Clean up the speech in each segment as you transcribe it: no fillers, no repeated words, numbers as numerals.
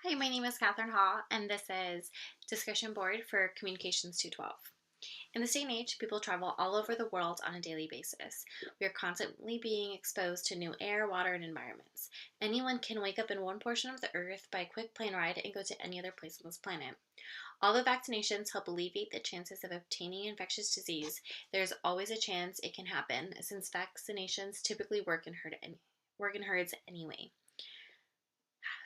Hi, my name is Catherine Hall, and this is Discussion Board for Communications 212. In this day and age, people travel all over the world on a daily basis. We are constantly being exposed to new air, water, and environments. Anyone can wake up in one portion of the earth, buy a quick plane ride, and go to any other place on this planet. Although vaccinations help alleviate the chances of obtaining infectious disease, there's always a chance it can happen, since vaccinations typically work in herds anyway.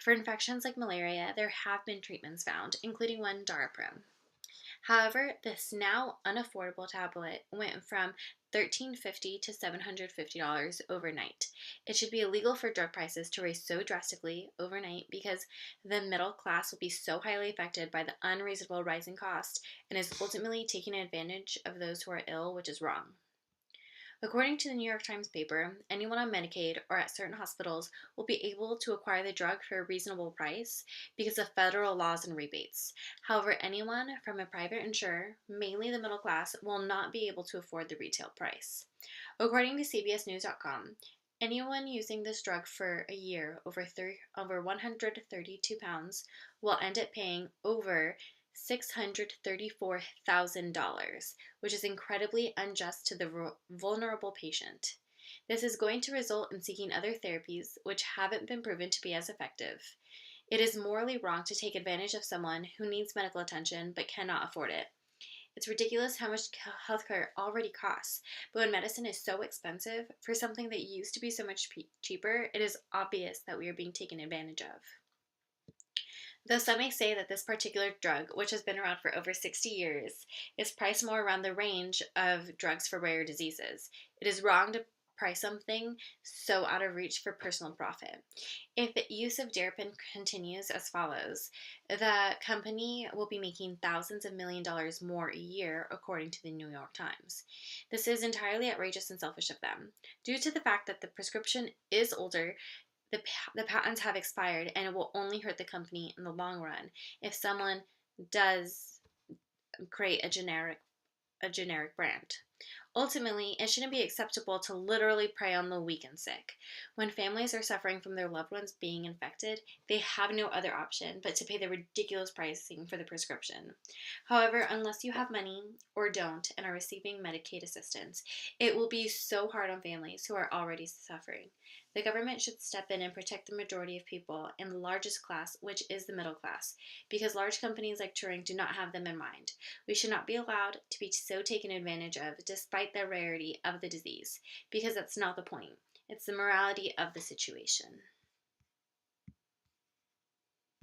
For infections like malaria, there have been treatments found, including one daraprim. However, this now unaffordable tablet went from $13.50 to $750 overnight. It should be illegal for drug prices to rise so drastically overnight because the middle class will be so highly affected by the unreasonable rising cost and is ultimately taking advantage of those who are ill, which is wrong. According to the New York Times paper, anyone on Medicaid or at certain hospitals will be able to acquire the drug for a reasonable price because of federal laws and rebates. However, anyone from a private insurer, mainly the middle class, will not be able to afford the retail price. According to CBSNews.com, anyone using this drug for a year over 132 pounds will end up paying over $634,000, which is incredibly unjust to the vulnerable patient. This is going to result in seeking other therapies which haven't been proven to be as effective. It is morally wrong to take advantage of someone who needs medical attention but cannot afford it. It's ridiculous how much healthcare already costs, but when medicine is so expensive for something that used to be so much cheaper, it is obvious that we are being taken advantage of. Though some may say that this particular drug, which has been around for over 60 years, is priced more around the range of drugs for rare diseases, it is wrong to price something so out of reach for personal profit. If use of Darapin continues as follows, the company will be making thousands of $1 million more a year, according to the New York Times. This is entirely outrageous and selfish of them. Due to the fact that the prescription is older, the patents have expired and it will only hurt the company in the long run if someone does create a generic brand. Ultimately, it shouldn't be acceptable to literally prey on the weak and sick. When families are suffering from their loved ones being infected, they have no other option but to pay the ridiculous pricing for the prescription. However, unless you have money or don't and are receiving Medicaid assistance, it will be so hard on families who are already suffering. The government should step in and protect the majority of people in the largest class, which is the middle class, because large companies like Turing do not have them in mind. We should not be allowed to be so taken advantage of despite the rarity of the disease, because that's not the point. It's the morality of the situation.